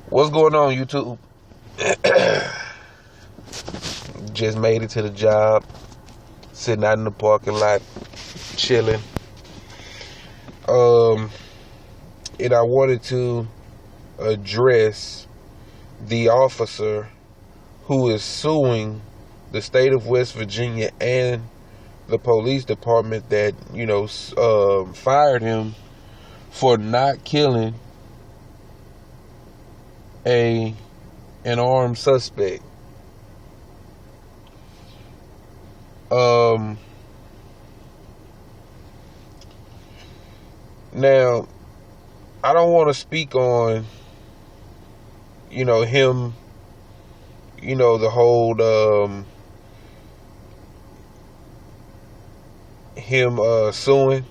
What's going on, YouTube? Just made it to the job, sitting out in the parking lot, chilling. And I wanted to address the officer who is suing the state of West Virginia and the police department that, fired him for not killing an armed suspect. Now, I don't want to speak on, him, the whole, him suing,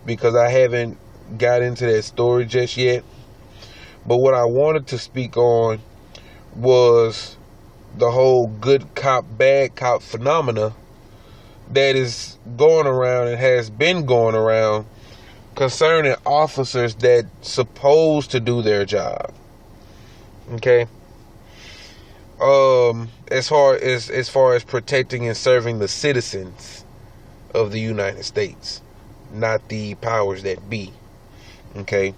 because I haven't got into that story just yet. But what I wanted to speak on was the whole good cop, bad cop phenomena that is going around and has been going around concerning officers that supposed to do their job. Okay. As far as protecting and serving the citizens of the United States, not the powers that be. Okay.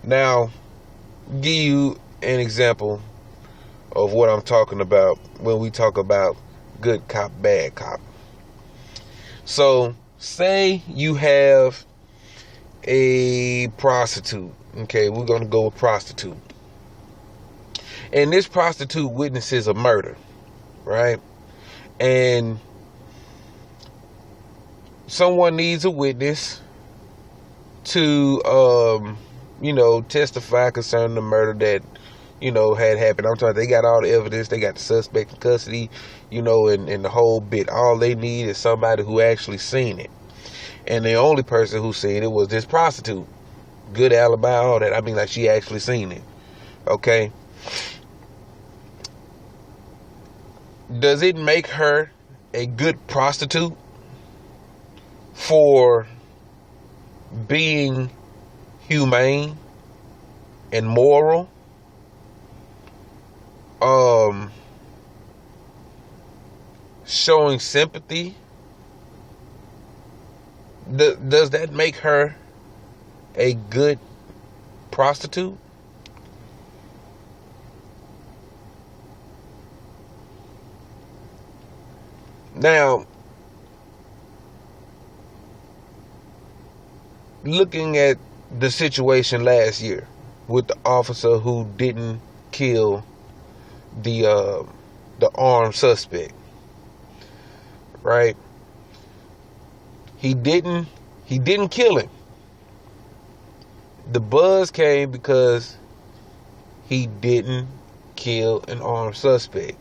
Now, give you an example of what I'm talking about when we talk about good cop, bad cop. So, say you have a prostitute. Okay, we're going to go with prostitute. And this prostitute witnesses a murder, right? And someone needs a witness to, testify concerning the murder that, had happened. I'm talking, they got all the evidence. They got the suspect in custody, and the whole bit. All they need is somebody who actually seen it. And the only person who seen it was this prostitute. Good alibi, all that. I mean, like, she actually seen it. Okay? Does it make her a good prostitute for being humane and moral? Showing sympathy? Does that make her a good prostitute? Now, looking at the situation last year with the officer who didn't kill the armed suspect, right? He didn't kill him. The buzz came because he didn't kill an armed suspect.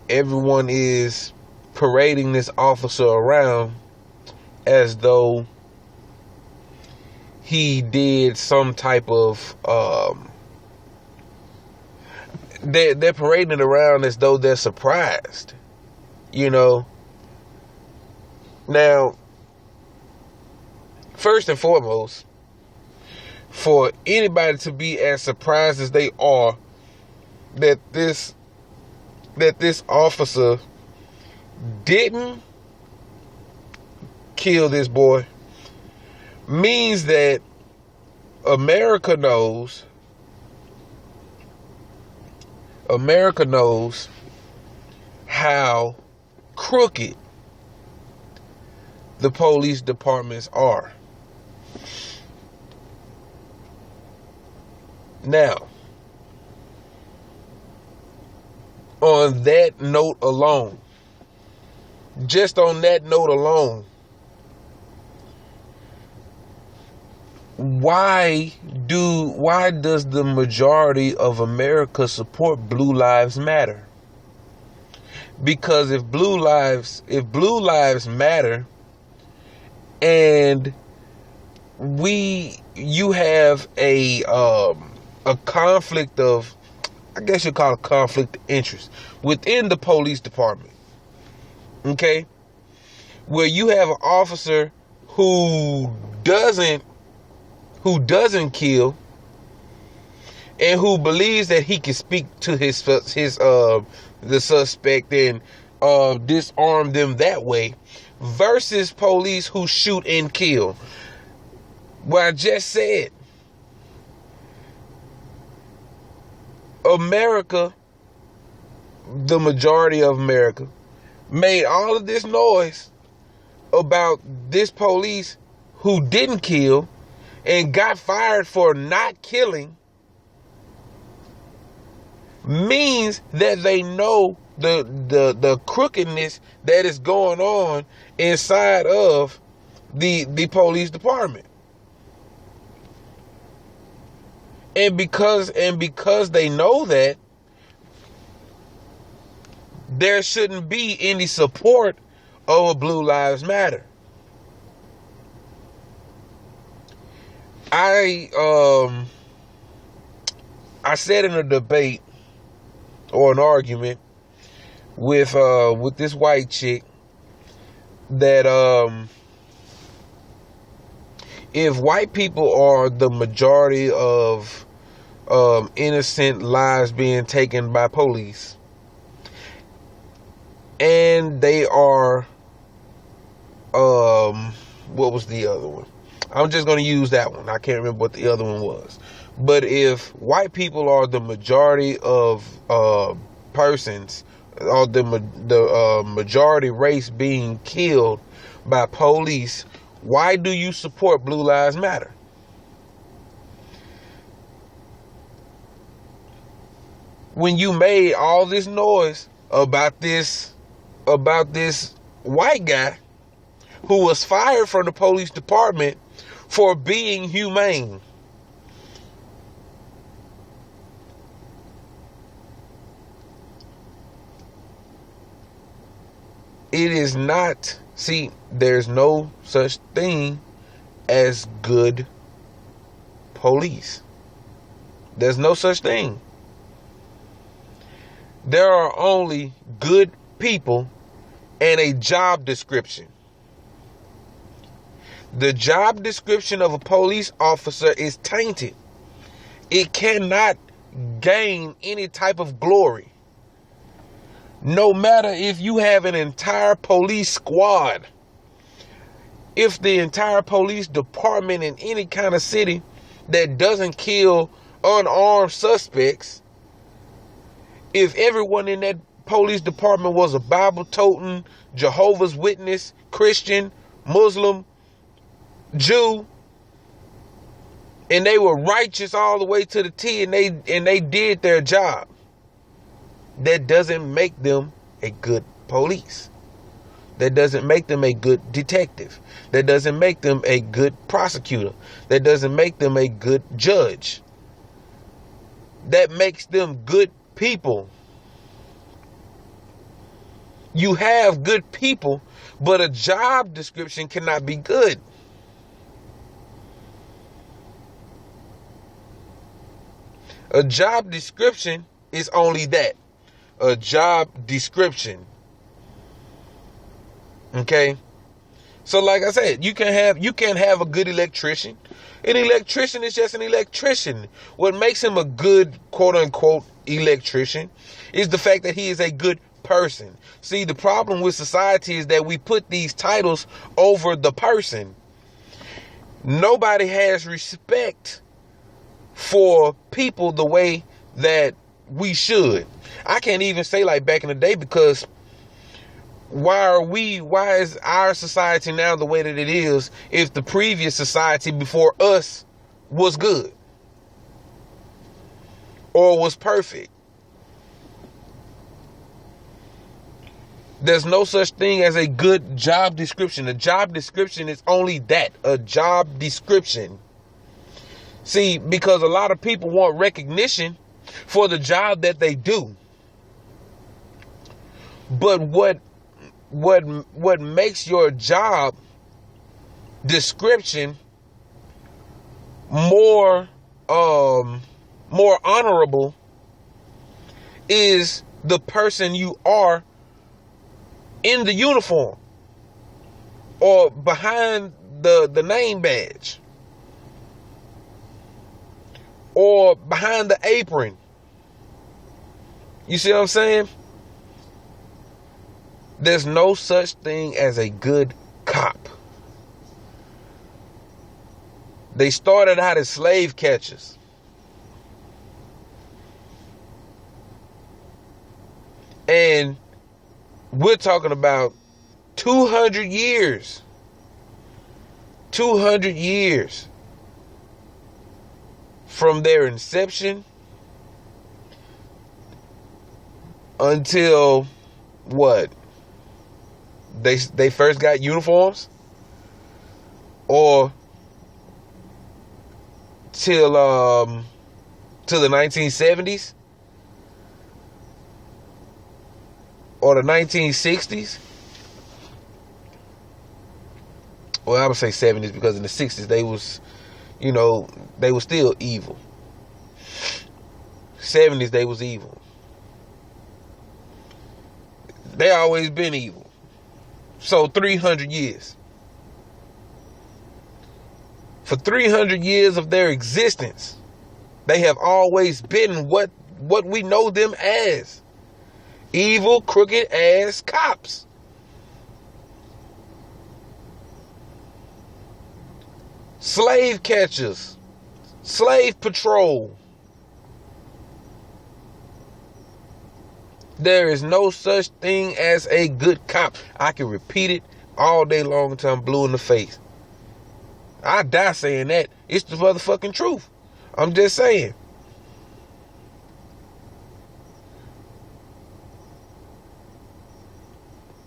Everyone is parading this officer around as though he did some type of they're parading it around as though they're surprised. Now, first and foremost, for anybody to be as surprised as they are that this officer didn't kill this boy means that America knows how crooked the police departments are. Now, on that note alone, just on that note alone, why does the majority of America support Blue Lives Matter? Because if Blue Lives Matter, and you have a conflict of, I guess you call it conflict of interest within the police department. Okay? Where you have an officer who doesn't kill, and who believes that he can speak to the suspect and disarm them that way, versus police who shoot and kill. What I just said, America, the majority of America, made all of this noise about this police who didn't kill and got fired for not killing, means that they know the crookedness that is going on inside of the police department. And because they know that, there shouldn't be any support over Blue Lives Matter. I said in a debate or an argument with this white chick that if white people are the majority of innocent lives being taken by police, and they are what was the other one? I'm just going to use that one. I can't remember what the other one was. But if white people are the majority of persons, or the majority race being killed by police, why do you support Blue Lives Matter? When you made all this noise about this white guy who was fired from the police department for being humane. It is not, see, there's no such thing as good police. There's no such thing. There are only good people and a job description. The job description of a police officer is tainted. It cannot gain any type of glory. No matter if you have an entire police squad, if the entire police department in any kind of city that doesn't kill unarmed suspects, if everyone in that police department was a Bible-toting, Jehovah's Witness, Christian, Muslim, Jew, and they were righteous all the way to the T, and they did their job, that doesn't make them a good police. That doesn't make them a good detective. That doesn't make them a good prosecutor. That doesn't make them a good judge. That makes them good people. You have good people, but a job description cannot be good. A job description is only that. A job description. Okay? So like I said, you can have a good electrician. An electrician is just an electrician. What makes him a good quote unquote electrician is the fact that he is a good person. See, the problem with society is that we put these titles over the person. Nobody has respect for people the way that we should. I can't even say like back in the day, because why is our society now the way that it is if the previous society before us was good or was perfect? There's no such thing as a good job description. A job description is only that, a job description. See, because a lot of people want recognition for the job that they do. But what makes your job description more honorable is the person you are in the uniform or behind the name badge, or behind the apron. You see what I'm saying? There's no such thing as a good cop. They started out as slave catchers. And we're talking about 200 years. 200 years from their inception until what? They first got uniforms? Or till the 1970s? Or the 1960s? Well, I would say 70s, because in the 60s they was, they were still evil. 70s they was evil. They always been evil. So 300 years. For 300 years of their existence, they have always been what we know them as. Evil, crooked ass cops. Slave catchers. Slave patrol. There is no such thing as a good cop. I can repeat it all day long until I'm blue in the face. I die saying that. It's the motherfucking truth. I'm just saying.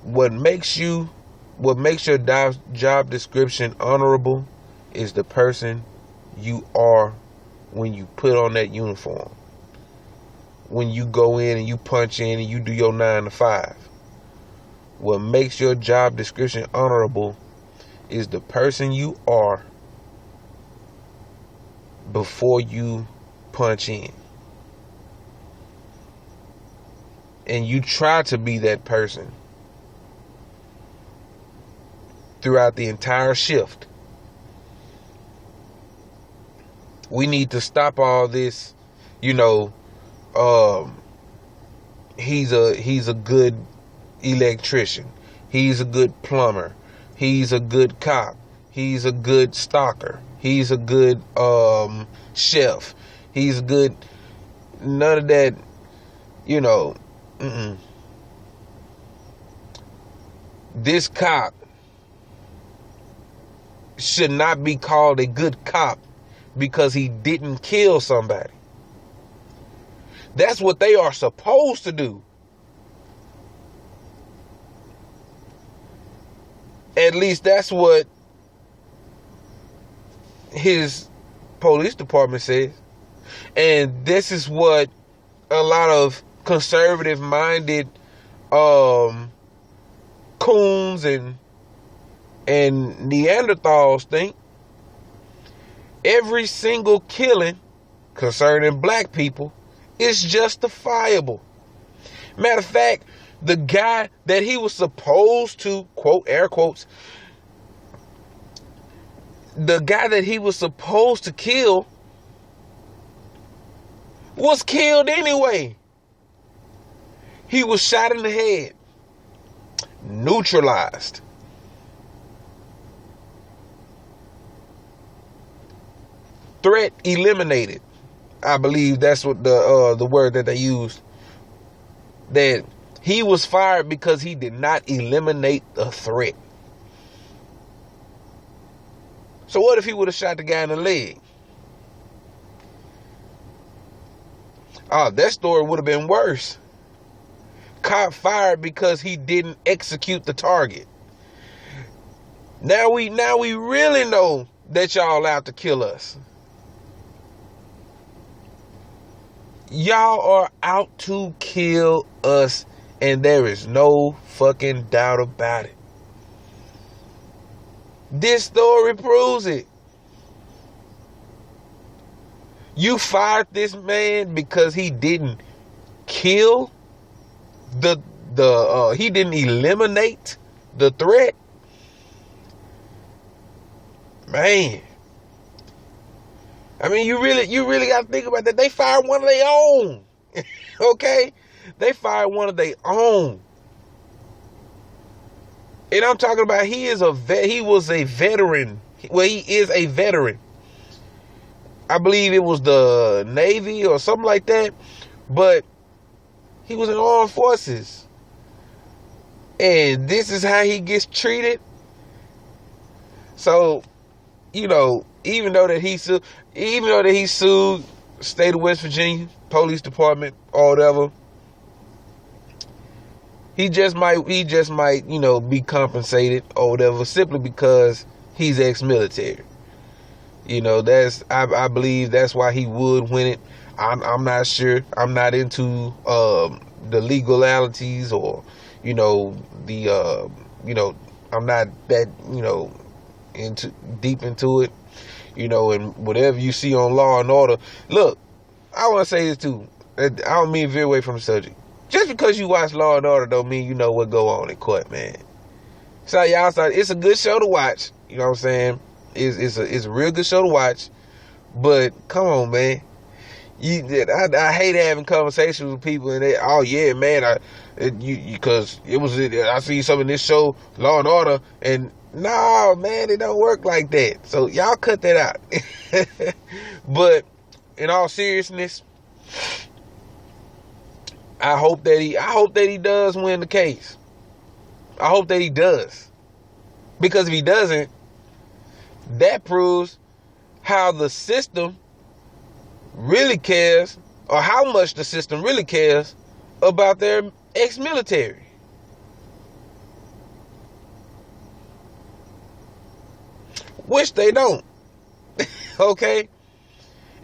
What makes your job description honorable is the person you are when you put on that uniform. When you go in and you punch in and you do your 9 to 5. What makes your job description honorable is the person you are before you punch in. And you try to be that person throughout the entire shift. We need to stop all this, he's a good electrician. He's a good plumber. He's a good cop. He's a good stalker. He's a good chef. He's a good... None of that, This cop should not be called a good cop because he didn't kill somebody. That's what they are supposed to do. At least that's what his police department says. And this is what a lot of conservative-minded coons and Neanderthals think. Every single killing concerning black people is justifiable. Matter of fact, the guy that he was supposed to, quote, air quotes, the guy that he was supposed to kill was killed anyway. He was shot in the head, neutralized. Threat eliminated. I believe that's what the word that they used. That he was fired because he did not eliminate the threat. So what if he would have shot the guy in the leg? That story would have been worse. Cop fired because he didn't execute the target. Now we really know that y'all out to kill us. Y'all are out to kill us, and there is no fucking doubt about it. This story proves it. You fired this man because he didn't kill he didn't eliminate the threat. Man, I mean, you really got to think about that. They fired one of their own. Okay? They fired one of their own. And I'm talking about he was a veteran. Well, he is a veteran. I believe it was the Navy or something like that. But he was in armed forces. And this is how he gets treated. So, you know, even though that he sued state of West Virginia police department or whatever, he just might, you know, be compensated or whatever simply because he's ex-military. You know, I believe that's why he would win it. I'm not sure. I'm not into the legalities or, you know, I'm not that, you know, deep into it. You know, and whatever you see on Law and Order. Look, I want to say this too. I don't mean to veer away from the subject. Just because you watch Law and Order don't mean you know what go on in court, man. So y'all, it's a good show to watch. You know what I'm saying? It's a real good show to watch. But come on, man. I hate having conversations with people and they, oh yeah, man, because I see some in this show, Law and Order, and no, man, it don't work like that. So y'all cut that out. But in all seriousness, I hope that he does win the case. I hope that he does. Because if he doesn't, that proves how the system really cares, or how much the system really cares about their ex-military. Which they don't. Okay?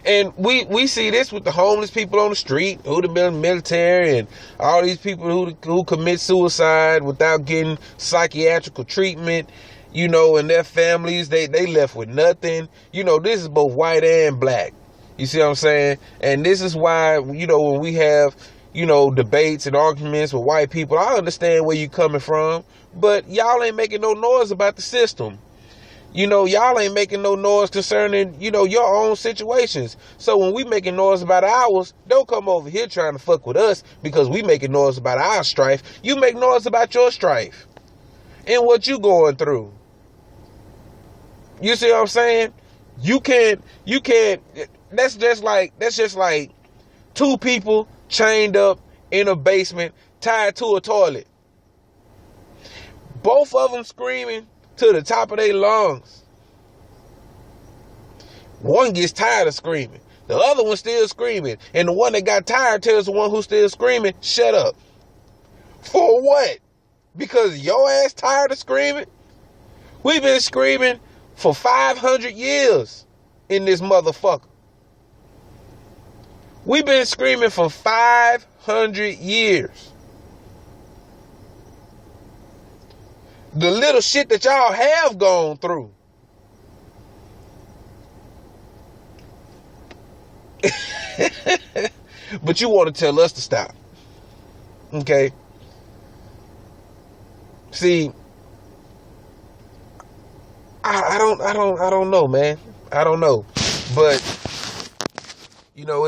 And we see this with the homeless people on the street who'd have been in the military, and all these people who commit suicide without getting psychiatrical treatment, you know, and their families, they left with nothing. You know, this is both white and black. You see what I'm saying? And this is why, you know, when we have, you know, debates and arguments with white people, I understand where you're coming from, but y'all ain't making no noise about the system. You know, y'all ain't making no noise concerning, you know, your own situations. So when we making noise about ours, don't come over here trying to fuck with us because we making noise about our strife. You make noise about your strife and what you going through. You see what I'm saying? You can't, that's just like two people chained up in a basement, tied to a toilet. Both of them screaming to the top of their lungs. One gets tired of screaming. The other one still screaming. And the one that got tired tells the one who's still screaming, shut up. For what? Because your ass tired of screaming? We've been screaming for 500 years in this motherfucker. We've been screaming for 500 years. The little shit that y'all have gone through. But you want to tell us to stop. Okay? See, I don't know, man. I don't know. But you know,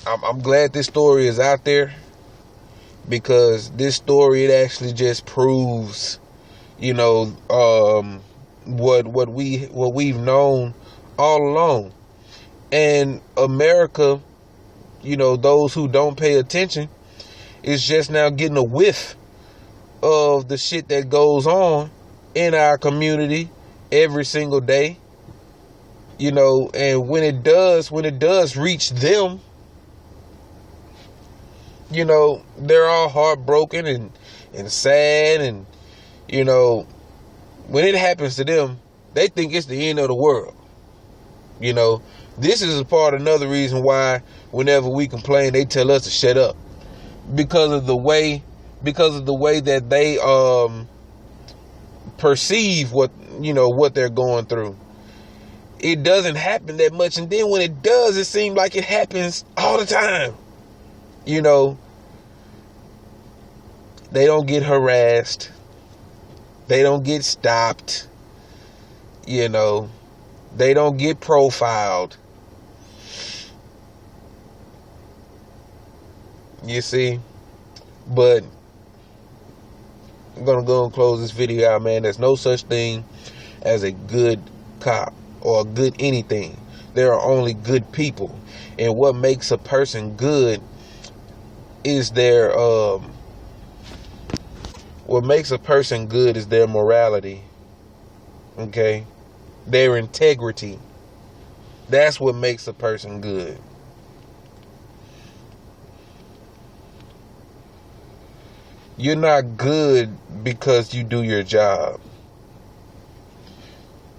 I'm glad this story is out there, because this story, it actually just proves, you know, what we've known all along. And America, you know, those who don't pay attention, is just now getting a whiff of the shit that goes on in our community every single day. You know, and when it does reach them, you know, they're all heartbroken and sad, and, you know, when it happens to them, they think it's the end of the world. You know, this is another reason why whenever we complain, they tell us to shut up, because of the way that they perceive what they're going through. It doesn't happen that much, and then when it does, it seems like it happens all the time. You know, they don't get harassed. They don't get stopped. You know, they don't get profiled. You see? But I'm gonna go and close this video out, man. There's no such thing as a good cop or a good anything. There are only good people. And what makes a person good is their morality. Okay? Their integrity. That's what makes a person good. You're not good because you do your job.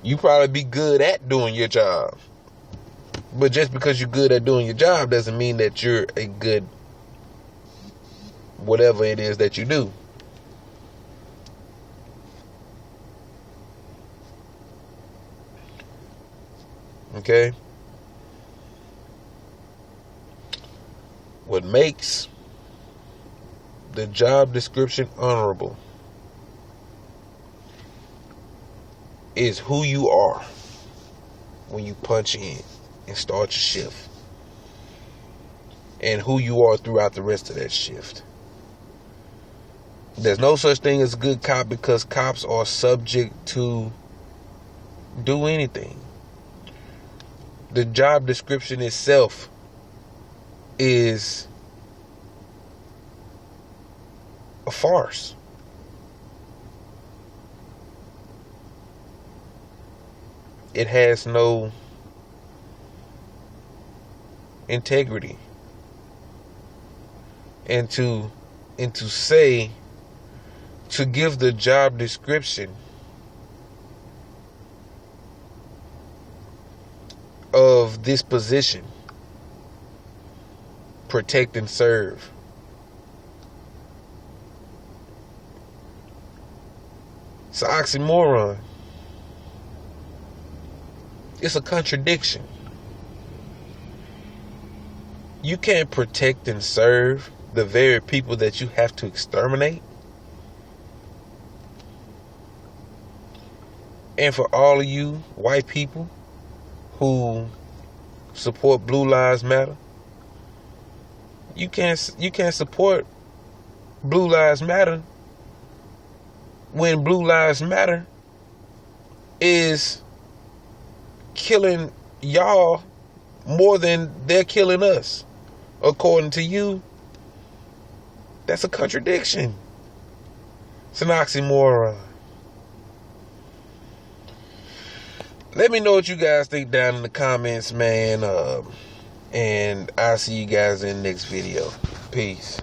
You probably be good at doing your job. But just because you're good at doing your job doesn't mean that you're a good whatever it is that you do. Okay? What makes the job description honorable is who you are when you punch in and start your shift, and who you are throughout the rest of that shift. There's no such thing as a good cop, because cops are subject to do anything. The job description itself is a farce. It has no integrity. And to give the job description of this position, protect and serve, it's an oxymoron. It's a contradiction. You can't protect and serve the very people that you have to exterminate. And for all of you white people who support Blue Lives Matter, you can't support Blue Lives Matter when Blue Lives Matter is killing y'all more than they're killing us. According to you, that's a contradiction. It's an oxymoron. Let me know what you guys think down in the comments, man. And I'll see you guys in the next video. Peace.